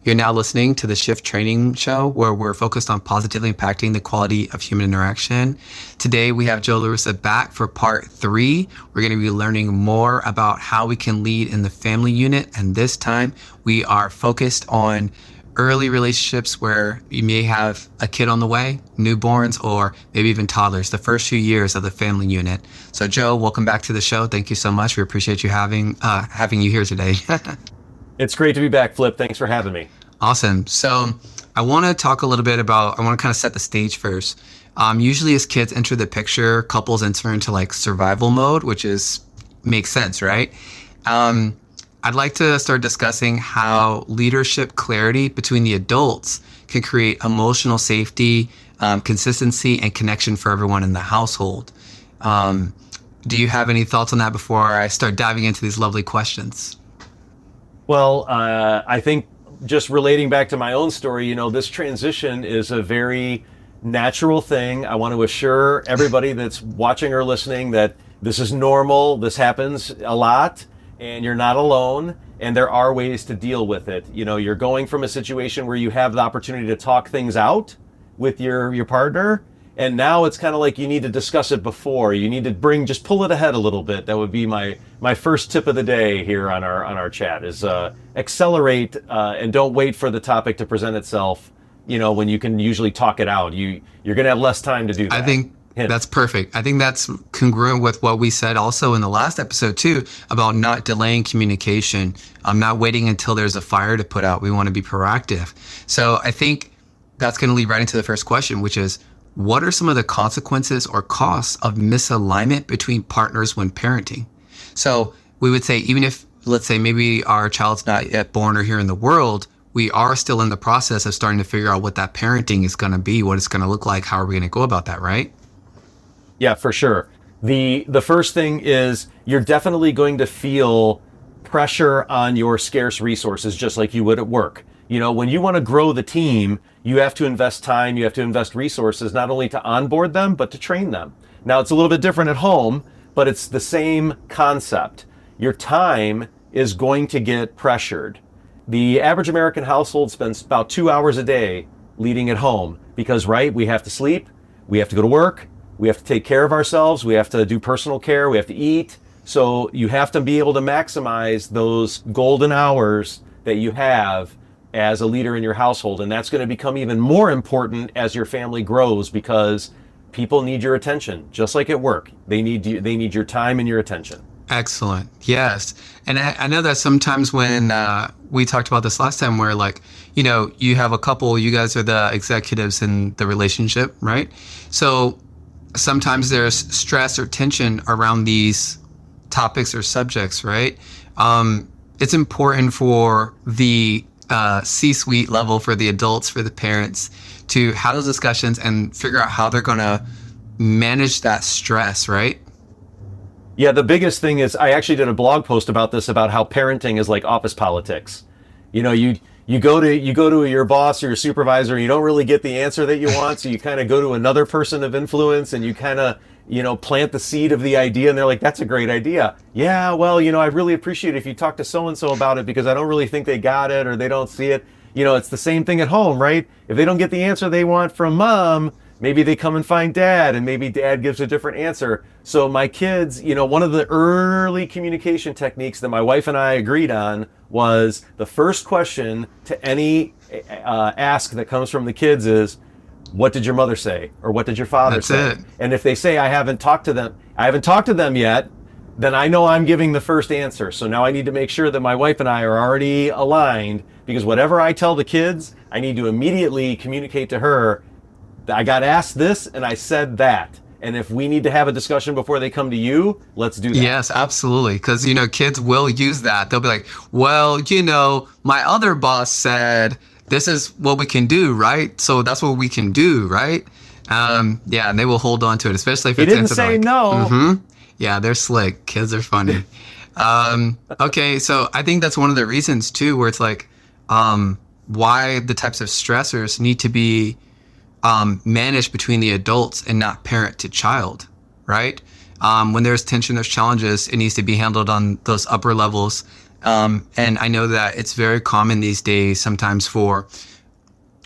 You're now listening to the Shift Training Show, where we're focused on positively impacting the quality of human interaction. Today, we have Joe LaRussa back for part 3. We're going to be learning more about how we can lead in the family unit. And this time, we are focused on early relationships where you may have a kid on the way, newborns, or maybe even toddlers, the first few years of the family unit. So Joe, welcome back to the show. Thank you so much. We appreciate you having you here today. It's great to be back, Flip. Thanks for having me. Awesome. So I want to talk a little bit I want to kind of set the stage first. Usually as kids enter the picture, couples enter into like survival mode, which makes sense, right? I'd like to start discussing how leadership clarity between the adults can create emotional safety, consistency, and connection for everyone in the household. Do you have any thoughts on that before I start diving into these lovely questions? Well, I think just relating back to my own story, this transition is a very natural thing. I want to assure everybody that's watching or listening that this is normal. This happens a lot. And you're not alone, and there are ways to deal with it. You're going from a situation where you have the opportunity to talk things out with your partner, and now it's kind of like you need to discuss it before. You need to just pull it ahead a little bit. That would be my first tip of the day here on our chat is accelerate and don't wait for the topic to present itself. When you can usually talk it out, you're going to have less time to do that. I think that's perfect. I think that's congruent with what we said also in the last episode too, about not delaying communication. I'm not waiting until there's a fire to put out. We want to be proactive. So I think that's going to lead right into the first question, which is, what are some of the consequences or costs of misalignment between partners when parenting? So we would say, even if, let's say, maybe our child's not yet born or here in the world, we are still in the process of starting to figure out what that parenting is going to be, what it's going to look like, how are we going to go about that, right? Yeah, for sure. The first thing is you're definitely going to feel pressure on your scarce resources, just like you would at work. When you want to grow the team, you have to invest time, you have to invest resources, not only to onboard them, but to train them. Now, it's a little bit different at home, but it's the same concept. Your time is going to get pressured. The average American household spends about 2 hours a day leading at home because, right, we have to sleep, we have to go to work, we have to take care of ourselves. We have to do personal care. We have to eat. So you have to be able to maximize those golden hours that you have as a leader in your household. And that's going to become even more important as your family grows because people need your attention, just like at work. They need your time and your attention. Excellent. Yes. And I know that sometimes when we talked about this last time where you have a couple, you guys are the executives in the relationship, right? So sometimes there's stress or tension around these topics or subjects, right? It's important for the C-suite level, for the adults, for the parents to have those discussions and figure out how they're going to manage that stress, right? Yeah, the biggest thing is I actually did a blog post about this, about how parenting is like office politics. You go to your boss or your supervisor, and you don't really get the answer that you want, so you kind of go to another person of influence and you kind of, plant the seed of the idea, and they're like, that's a great idea. Yeah, well, I really appreciate it if you talk to so-and-so about it because I don't really think they got it or they don't see it. It's the same thing at home, right? If they don't get the answer they want from mom, maybe they come and find dad, and maybe dad gives a different answer. So my kids, one of the early communication techniques that my wife and I agreed on was the first question to any ask that comes from the kids is, what did your mother say? Or what did your father say? It. And if they say, I haven't talked to them yet, then I know I'm giving the first answer. So now I need to make sure that my wife and I are already aligned, because whatever I tell the kids, I need to immediately communicate to her, I got asked this and I said that. And if we need to have a discussion before they come to you, let's do that. Yes, absolutely. Because, kids will use that. They'll be like, well, my other boss said this is what we can do, right? So that's what we can do, right? And they will hold on to it, especially if it's... He didn't say no. Mm-hmm. Yeah, they're slick. Kids are funny. Okay, so I think that's one of the reasons, too, where it's like why the types of stressors need to be managed between the adults and not parent to child, right? When there's tension, there's challenges, it needs to be handled on those upper levels And I know that it's very common these days sometimes for,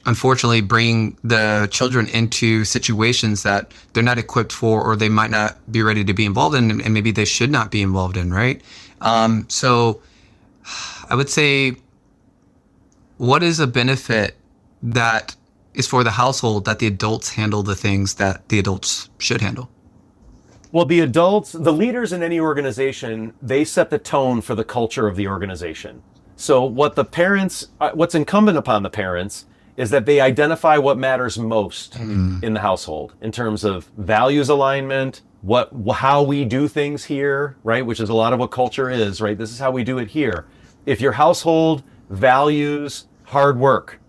unfortunately, bringing the children into situations that they're not equipped for, or they might not be ready to be involved in, and maybe they should not be involved in, right? So I would say, what is a benefit that is for the household that the adults handle the things that the adults should handle? Well, the adults, the leaders in any organization, they set the tone for the culture of the organization. So what's incumbent upon the parents is that they identify what matters most in the household in terms of values alignment, how we do things here, right? Which is a lot of what culture is, right? This is how we do it here. If your household values hard work,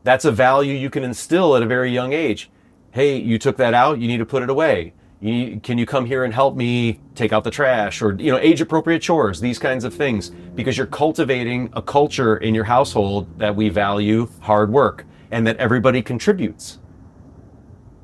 that's a value you can instill at a very young age. Hey, you took that out, you need to put it away. Can you come here and help me take out the trash, or age appropriate chores, these kinds of things, because you're cultivating a culture in your household that we value hard work and that everybody contributes.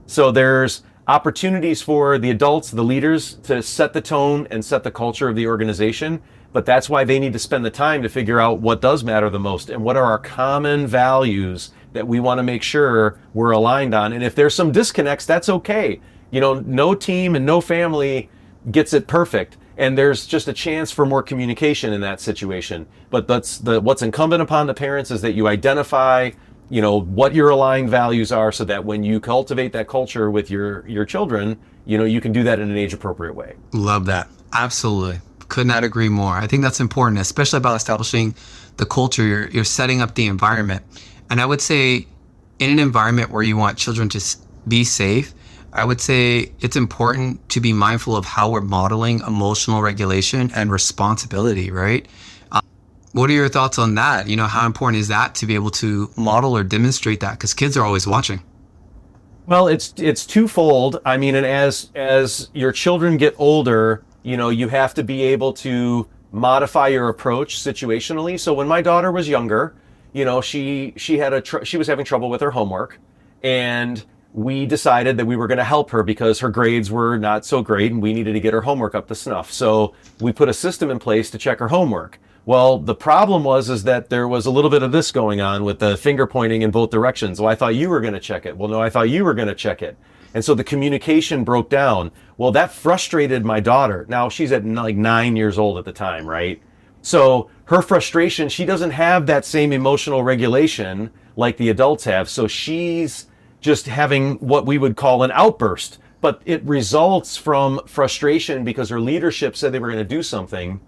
So there's opportunities for the adults, the leaders, to set the tone and set the culture of the organization, but that's why they need to spend the time to figure out what does matter the most and what are our common values that we want to make sure we're aligned on. And if there's some disconnects, that's okay. No team and no family gets it perfect. And there's just a chance for more communication in that situation. But what's incumbent upon the parents is that you identify, what your aligned values are, so that when you cultivate that culture with your children, you can do that in an age appropriate way. Love that. Absolutely. Could not agree more. I think that's important, especially about establishing the culture. You're setting up the environment. And I would say, in an environment where you want children to be safe, I would say it's important to be mindful of how we're modeling emotional regulation and responsibility, right? What are your thoughts on that? How important is that to be able to model or demonstrate that? Because kids are always watching. Well, it's twofold. I mean, and as your children get older, you have to be able to modify your approach situationally. So when my daughter was younger, she was having trouble with her homework, and we decided that we were going to help her because her grades were not so great and we needed to get her homework up to snuff. So we put a system in place to check her homework. Well, the problem is that there was a little bit of this going on with the finger pointing in both directions. Well, I thought you were going to check it. Well, no, I thought you were going to check it. And so the communication broke down. Well, that frustrated my daughter. Now, she's at like 9 years old at the time, right? So her frustration, she doesn't have that same emotional regulation like the adults have. So she's just having what we would call an outburst, but it results from frustration because her leadership said they were going to do something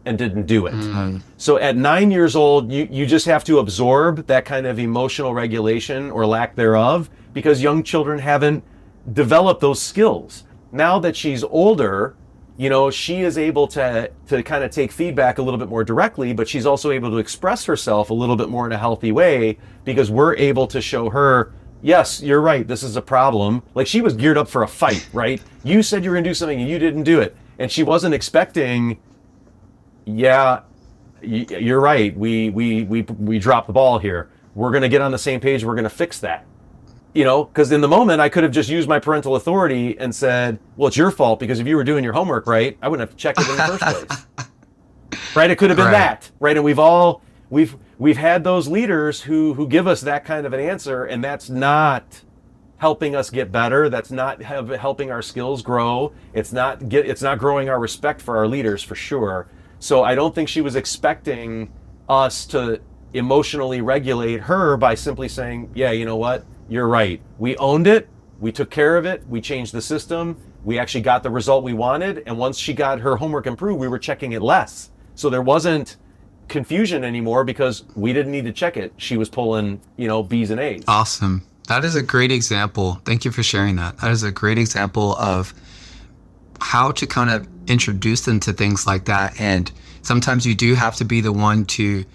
and didn't do it. Mm-hmm. So at 9 years old, you just have to absorb that kind of emotional regulation or lack thereof, because young children haven't developed those skills. Now that she's older, she is able to kind of take feedback a little bit more directly, but she's also able to express herself a little bit more in a healthy way because we're able to show her, yes, you're right, this is a problem. Like, she was geared up for a fight, right? You said you were going to do something and you didn't do it. And she wasn't expecting, yeah, you're right, we dropped the ball here. We're going to get on the same page, we're going to fix that. Because in the moment I could have just used my parental authority and said, well, it's your fault because if you were doing your homework right, I wouldn't have to check it in the first place. Right? It could have been that, right? And we've had those leaders who give us that kind of an answer, and that's not helping us get better. That's not helping our skills grow. It's not growing our respect for our leaders, for sure. So I don't think she was expecting us to emotionally regulate her by simply saying, yeah, you know what? You're right. We owned it. We took care of it. We changed the system. We actually got the result we wanted. And once she got her homework improved, we were checking it less. So there wasn't confusion anymore because we didn't need to check it. She was pulling, B's and A's. Awesome. That is a great example. Thank you for sharing that. That is a great example of how to kind of introduce them to things like that. And sometimes you do have to be the one to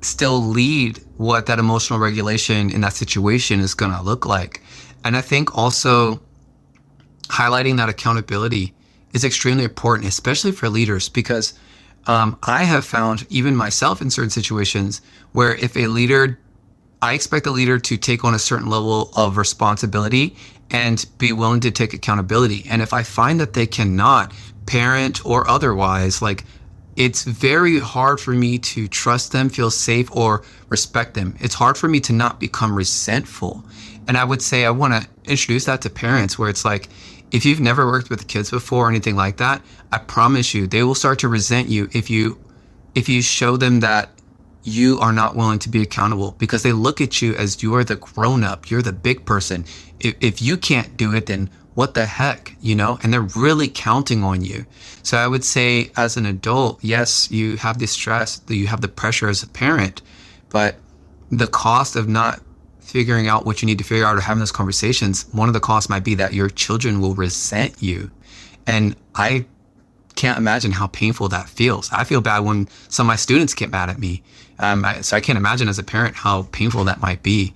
still lead what that emotional regulation in that situation is going to look like. And I think also highlighting that accountability is extremely important, especially for leaders, because I have found even myself in certain situations where if I expect a leader to take on a certain level of responsibility and be willing to take accountability. And if I find that they cannot, parent or otherwise, like, it's very hard for me to trust them, feel safe, or respect them. It's hard for me to not become resentful. And I would say I want to introduce that to parents where it's like, if you've never worked with kids before or anything like that, I promise you, they will start to resent you if you show them that you are not willing to be accountable, because they look at you as you are the grown up, you're the big person. If you can't do it, then what the heck, you know? And they're really counting on you. So I would say as an adult, yes, you have the stress, you have the pressure as a parent, but the cost of not figuring out what you need to figure out or having those conversations, one of the costs might be that your children will resent you. And I can't imagine how painful that feels. I feel bad when some of my students get mad at me. So I can't imagine as a parent how painful that might be.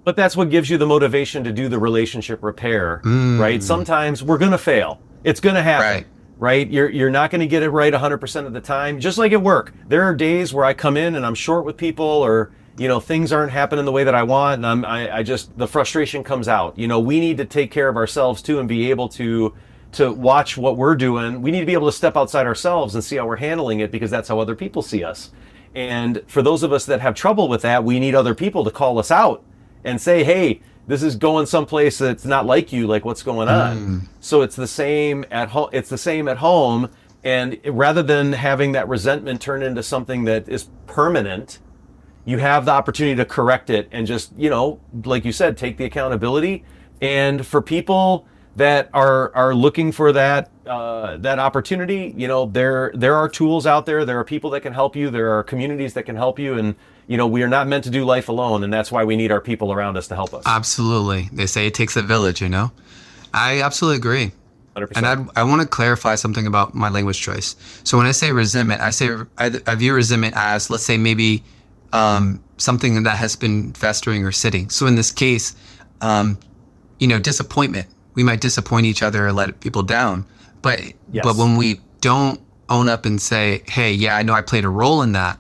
But that's what gives you the motivation to do the relationship repair, right? Sometimes we're going to fail. It's going to happen, right? You're not going to get it right 100% of the time. Just like at work, there are days where I come in and I'm short with people, or things aren't happening the way that I want, and I just, the frustration comes out. We need to take care of ourselves too and be able to watch what we're doing. We need to be able to step outside ourselves and see how we're handling it, because that's how other people see us. And for those of us that have trouble with that, we need other people to call us out and say, hey, this is going someplace that's not like you, like what's going on. So it's the same at home. It's the same at home. And rather than having that resentment turn into something that is permanent, you have the opportunity to correct it and just, like you said, take the accountability. And for people that are looking for that opportunity, there are tools out there. There are people that can help you. There are communities that can help you. And, we are not meant to do life alone. And that's why we need our people around us to help us. Absolutely. They say it takes a village, I absolutely agree. 100%. And I want to clarify something about my language choice. So when I say resentment, I view resentment as, let's say, maybe something that has been festering or sitting. So in this case, disappointment. We might disappoint each other or let people down. But when we don't own up and say, hey, yeah, I know I played a role in that,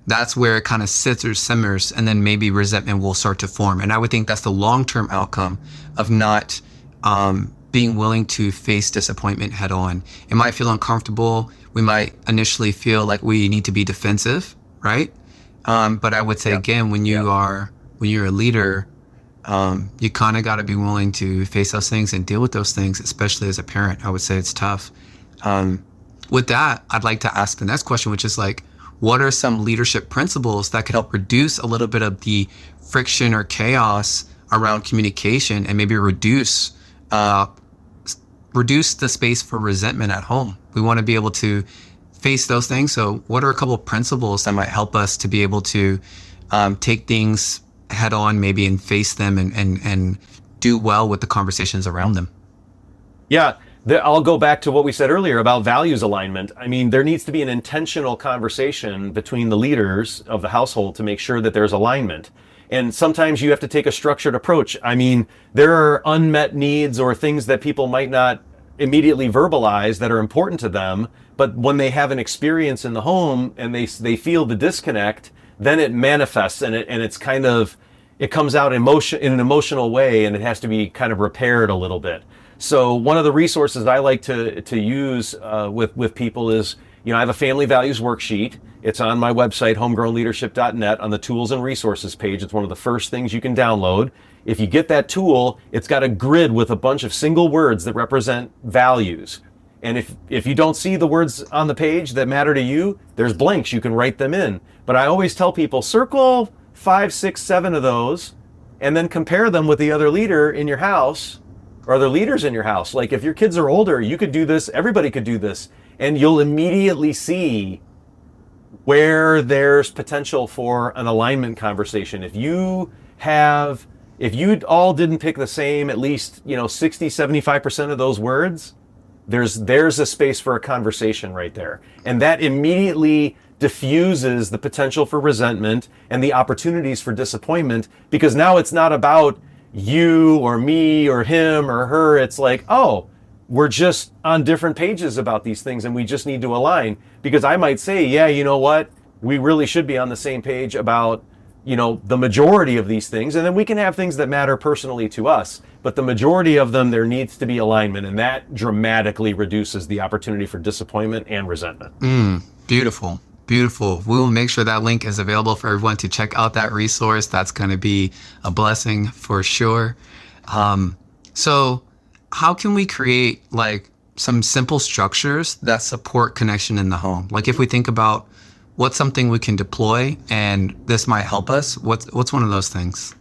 that's where it kind of sits or simmers, and then maybe resentment will start to form. And I would think that's the long-term outcome of not being willing to face disappointment head on. It might feel uncomfortable. We might initially feel like we need to be defensive, right? But I would say, again, when you're a leader, you kind of got to be willing to face those things and deal with those things, especially as a parent. I would say it's tough. With that, I'd like to ask the next question, which is like, what are some leadership principles that could help reduce a little bit of the friction or chaos around communication and maybe reduce the space for resentment at home? We want to be able to face those things. So what are a couple of principles that might help us to be able to take things head on, maybe, and face them and do well with the conversations around them? Yeah, I'll go back to what we said earlier about values alignment. I mean, there needs to be an intentional conversation between the leaders of the household to make sure that there's alignment. And sometimes you have to take a structured approach. I mean, there are unmet needs or things that people might not immediately verbalize that are important to them, but when they have an experience in the home and they feel the disconnect, then it manifests and it's kind of, it comes out in an emotional way, and it has to be kind of repaired a little bit. So one of the resources I like to use with people is, I have a family values worksheet. It's on my website, homegrownleadership.net, on the tools and resources page. It's one of the first things you can download. If you get that tool, it's got a grid with a bunch of single words that represent values. And if you don't see the words on the page that matter to you, there's blanks, you can write them in. But I always tell people, circle 5, 6, 7 of those, and then compare them with the other leader in your house or other leaders in your house. Like if your kids are older, you could do this, everybody could do this, and you'll immediately see where there's potential for an alignment conversation. If you all didn't pick the same, at least, 60, 75% of those words, there's a space for a conversation right there. And that immediately diffuses the potential for resentment and the opportunities for disappointment, because now it's not about you or me or him or her. It's like, oh, we're just on different pages about these things and we just need to align. Because I might say, yeah, you know what? We really should be on the same page about, the majority of these things, and then we can have things that matter personally to us, but the majority of them, there needs to be alignment, and that dramatically reduces the opportunity for disappointment and resentment. Beautiful. Beautiful. We will make sure that link is available for everyone to check out that resource. That's going to be a blessing for sure. So how can we create like some simple structures that support connection in the home? Like if we think about what's something we can deploy and this might help us, what's one of those things?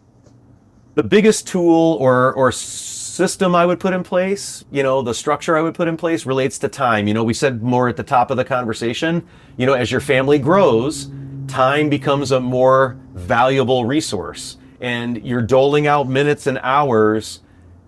The biggest tool or system I would put in place, the structure I would put in place relates to time. We said more at the top of the conversation, as your family grows, time becomes a more valuable resource, and you're doling out minutes and hours,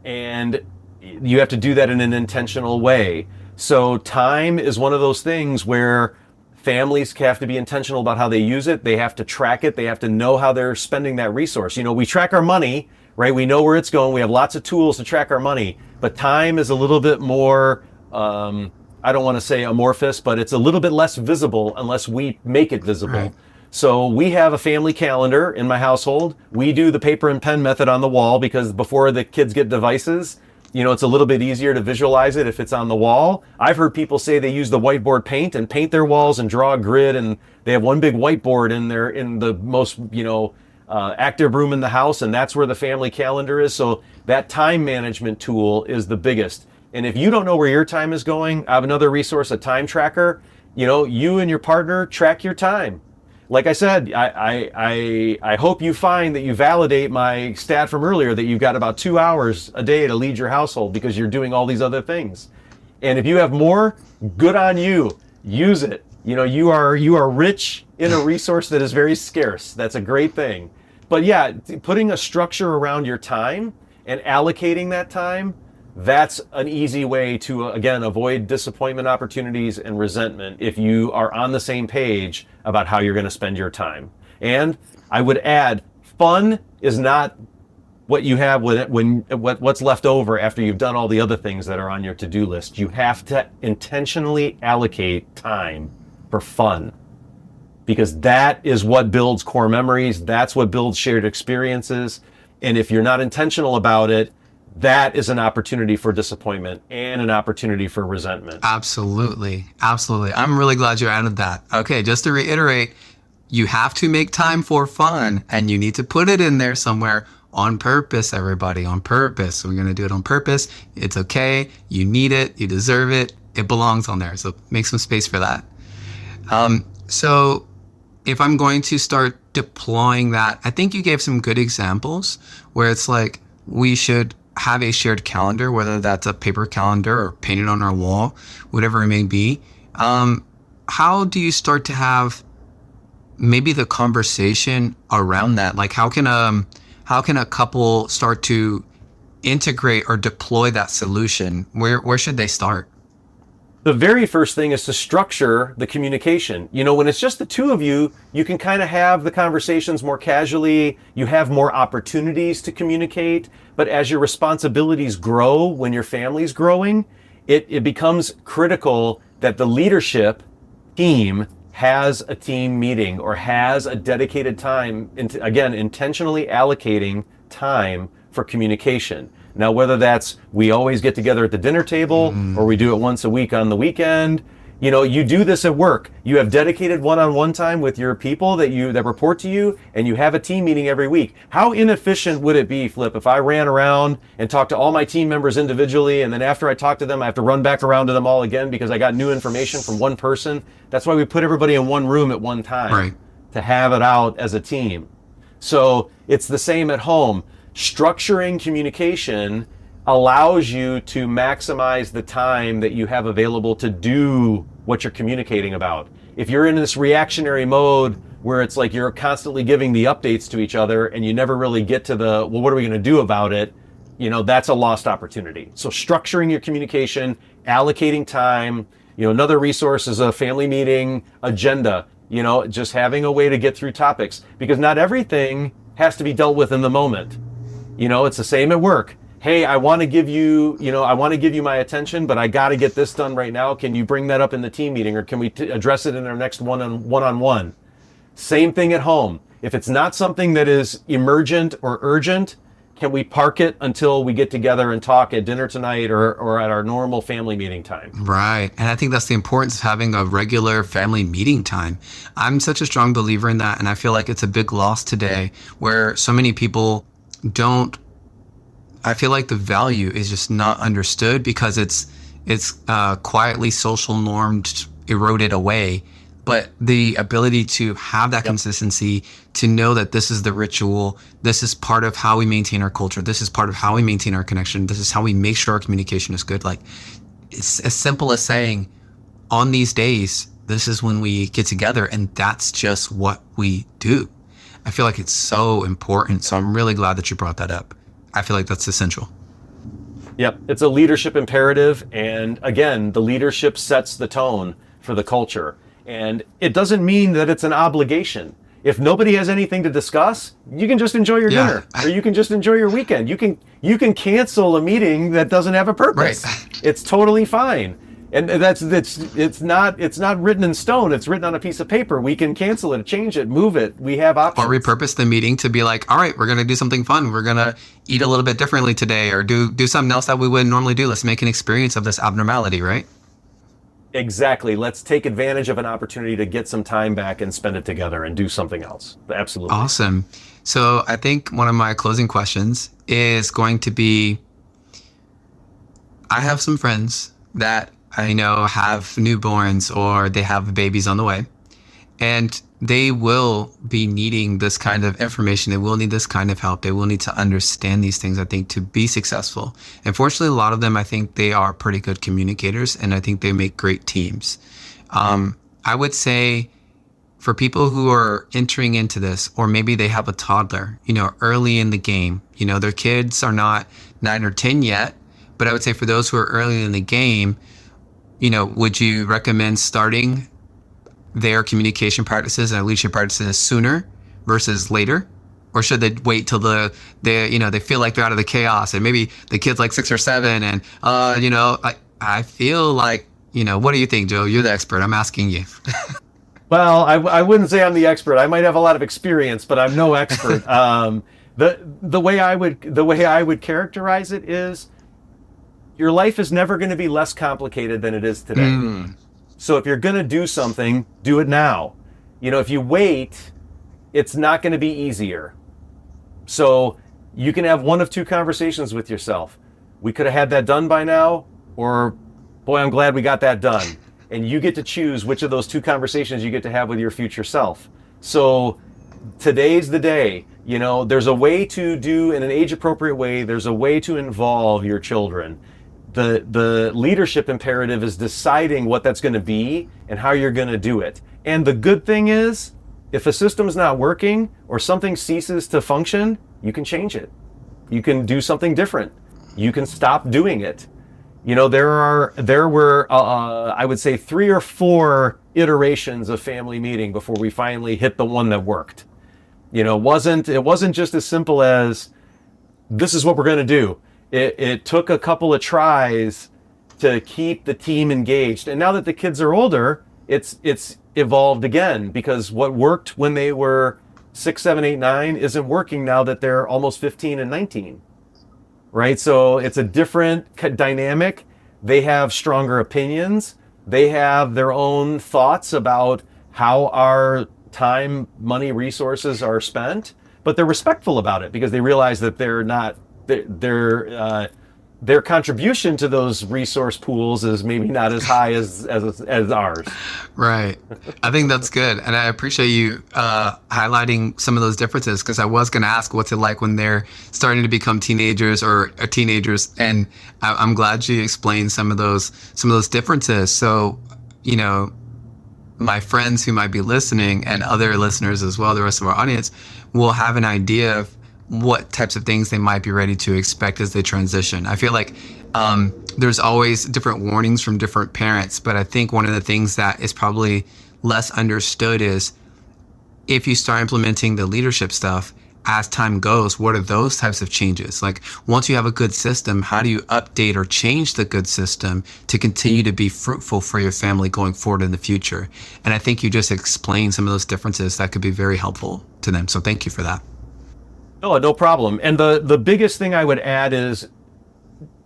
and you have to do that in an intentional way. So time is one of those things where families have to be intentional about how they use it. They have to track it. They have to know how they're spending that resource. We track our money, right? We know where it's going. We have lots of tools to track our money, but time is a little bit more, I don't want to say amorphous, but it's a little bit less visible unless we make it visible. Right. So we have a family calendar in my household. We do the paper and pen method on the wall because before the kids get devices, it's a little bit easier to visualize it if it's on the wall. I've heard people say they use the whiteboard paint and paint their walls and draw a grid, and they have one big whiteboard in the most, active room in the house, and that's where the family calendar is. So that time management tool is the biggest. And if you don't know where your time is going, I have another resource, a time tracker. You and your partner track your time. Like I said, I hope you find that you validate my stat from earlier that you've got about 2 hours a day to lead your household because you're doing all these other things. And if you have more, good on you. Use it. You are rich in a resource that is very scarce. That's a great thing. But yeah, putting a structure around your time and allocating that time, that's an easy way to, again, avoid disappointment opportunities and resentment if you are on the same page about how you're going to spend your time. And I would add, fun is not what you have what's left over after you've done all the other things that are on your to-do list. You have to intentionally allocate time for fun, because that is what builds core memories. That's what builds shared experiences. And if you're not intentional about it, that is an opportunity for disappointment and an opportunity for resentment. Absolutely. Absolutely. I'm really glad you added that. Okay, just to reiterate, you have to make time for fun, and you need to put it in there somewhere on purpose, everybody, on purpose. So we're going to do it on purpose. It's okay. You need it. You deserve it. It belongs on there. So make some space for that. So if I'm going to start deploying that, I think you gave some good examples where it's like we should have a shared calendar, whether that's a paper calendar or painted on our wall, whatever it may be. How do you start to have maybe the conversation around that? Like how can a couple start to integrate or deploy that solution? Where should they start? The very first thing is to structure the communication. When it's just the two of you, you can kind of have the conversations more casually. You have more opportunities to communicate. But as your responsibilities grow, when your family's growing, it becomes critical that the leadership team has a team meeting or has a dedicated time, again, intentionally allocating time for communication. Now, whether that's we always get together at the dinner table or we do it once a week on the weekend, you do this at work. You have dedicated one-on-one time with your people that report to you, and you have a team meeting every week. How inefficient would it be, Flip, if I ran around and talked to all my team members individually, and then after I talk to them, I have to run back around to them all again because I got new information from one person? That's why we put everybody in one room at one time, right, to have it out as a team. So it's the same at home. Structuring communication allows you to maximize the time that you have available to do what you're communicating about. If you're in this reactionary mode where it's like you're constantly giving the updates to each other and you never really get to what are we going to do about it? That's a lost opportunity. So structuring your communication, allocating time, another resource is a family meeting agenda, just having a way to get through topics, because not everything has to be dealt with in the moment. It's the same at work. Hey, I want to give you my attention, but I got to get this done right now. Can you bring that up in the team meeting, or can we address it in our next one-on-one? Same thing at home. If it's not something that is emergent or urgent, can we park it until we get together and talk at dinner tonight or at our normal family meeting time? Right. And I think that's the importance of having a regular family meeting time. I'm such a strong believer in that. And I feel like it's a big loss today where so many people don't, I feel like the value is just not understood because it's quietly social normed, eroded away. But the ability to have that consistency, to know that this is the ritual, this is part of how we maintain our culture, this is part of how we maintain our connection, this is how we make sure our communication is good. Like, it's as simple as saying, on these days, this is when we get together, and that's just what we do. I feel like it's so important. So I'm really glad that you brought that up. I feel like that's essential. Yep, it's a leadership imperative. And again, the leadership sets the tone for the culture. And it doesn't mean that it's an obligation. If nobody has anything to discuss, you can just enjoy your dinner, or you can just enjoy your weekend. You can cancel a meeting that doesn't have a purpose. Right. It's totally fine. And it's not written in stone. It's written on a piece of paper. We can cancel it, change it, move it. We have options. Or repurpose the meeting to be like, all right, we're going to do something fun. We're going to eat a little bit differently today, or do something else that we wouldn't normally do. Let's make an experience of this abnormality, right? Exactly. Let's take advantage of an opportunity to get some time back and spend it together and do something else. Absolutely. Awesome. So I think one of my closing questions is going to be, I have some friends that I know have newborns or they have babies on the way, and they will be needing this kind of information. They will need this kind of help. They will need to understand these things, I think, to be successful. And fortunately, a lot of them, I think they are pretty good communicators, and I think they make great teams. I would say for people who are entering into this, or maybe they have a toddler, early in the game, their kids are not 9 or 10 yet, but I would say for those who are early in the game, would you recommend starting their communication practices and leadership practices sooner versus later? Or should they wait till they feel like they're out of the chaos, and maybe the kid's like 6 or 7 and, I feel like, what do you think, Joe? You're the expert. I'm asking you. Well, I wouldn't say I'm the expert. I might have a lot of experience, but I'm no expert. The way I would characterize it is, your life is never going to be less complicated than it is today. So if you're going to do something, do it now. If you wait, it's not going to be easier. So you can have one of two conversations with yourself. We could have had that done by now, or boy, I'm glad we got that done. And you get to choose which of those two conversations you get to have with your future self. So today's the day. There's a way to do in an age appropriate way. There's a way to involve your children. The leadership imperative is deciding what that's going to be and how you're going to do it. And the good thing is, if a system's not working or something ceases to function, you can change it. You can do something different. You can stop doing it. There were I would say 3 or 4 iterations of family meeting before we finally hit the one that worked. It wasn't just as simple as, this is what we're going to do. It took a couple of tries to keep the team engaged. And now that the kids are older, it's evolved again, because what worked when they were 6, 7, 8, 9 isn't working now that they're almost 15 and 19. Right? So it's a different dynamic. They have stronger opinions. They have their own thoughts about how our time, money, resources are spent, but they're respectful about it because they realize that they're not, their contribution to those resource pools is maybe not as high as ours. Right. I think that's good. And I appreciate you highlighting some of those differences, because I was going to ask what's it like when they're starting to become teenagers or teenagers. And I'm glad you explained some of those differences. So, my friends who might be listening, and other listeners as well, the rest of our audience, will have an idea of what types of things they might be ready to expect as they transition. I feel like there's always different warnings from different parents, but I think one of the things that is probably less understood is, if you start implementing the leadership stuff, as time goes, what are those types of changes? Like, once you have a good system, how do you update or change the good system to continue to be fruitful for your family going forward in the future? And I think you just explained some of those differences that could be very helpful to to them. So thank you for that. Oh, no problem. And the biggest thing I would add is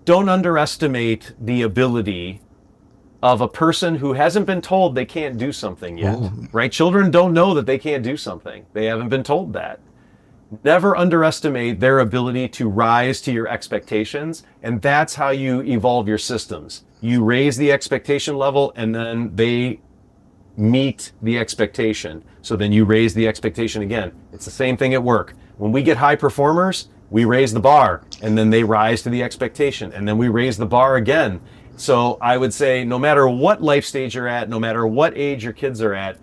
don't underestimate the ability of a person who hasn't been told they can't do something yet, right? Children don't know that they can't do something. They haven't been told that. Never underestimate their ability to rise to your expectations. And that's how you evolve your systems. You raise the expectation level and then they meet the expectation. So then you raise the expectation again. It's the same thing at work. When we get high performers, we raise the bar and then they rise to the expectation and then we raise the bar again. So I would say no matter what life stage you're at, no matter what age your kids are at,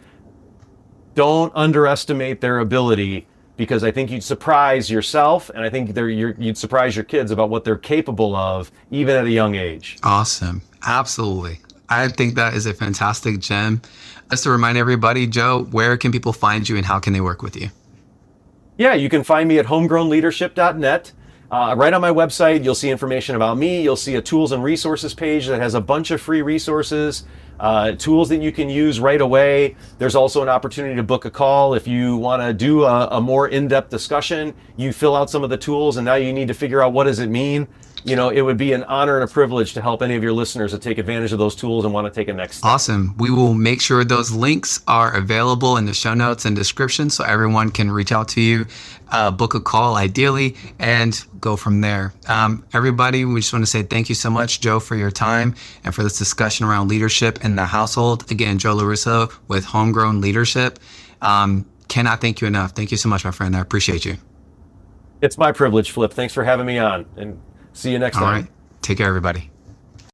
don't underestimate their ability, because I think you'd surprise yourself and I think you'd surprise your kids about what they're capable of even at a young age. Awesome. Absolutely. I think that is a fantastic gem. Just to remind everybody, Joe, where can people find you and how can they work with you? Yeah, you can find me at homegrownleadership.net. Right on my website, you'll see information about me. You'll see a tools and resources page that has a bunch of free resources, tools that you can use right away. There's also an opportunity to book a call if you want to do a more in-depth discussion. You fill out some of the tools and now you need to figure out what does it mean. You know, it would be an honor and a privilege to help any of your listeners to take advantage of those tools and want to take a next step. Awesome. We will make sure those links are available in the show notes and description so everyone can reach out to you, book a call ideally, and go from there. Everybody, we just want to say thank you so much, Joe, for your time and for this discussion around leadership in the household. Again, Joe LaRussa with Homegrown Leadership. Cannot thank you enough. Thank you so much, my friend. I appreciate you. It's my privilege, Flip. Thanks for having me on, and see you next time. All right. Take care, everybody.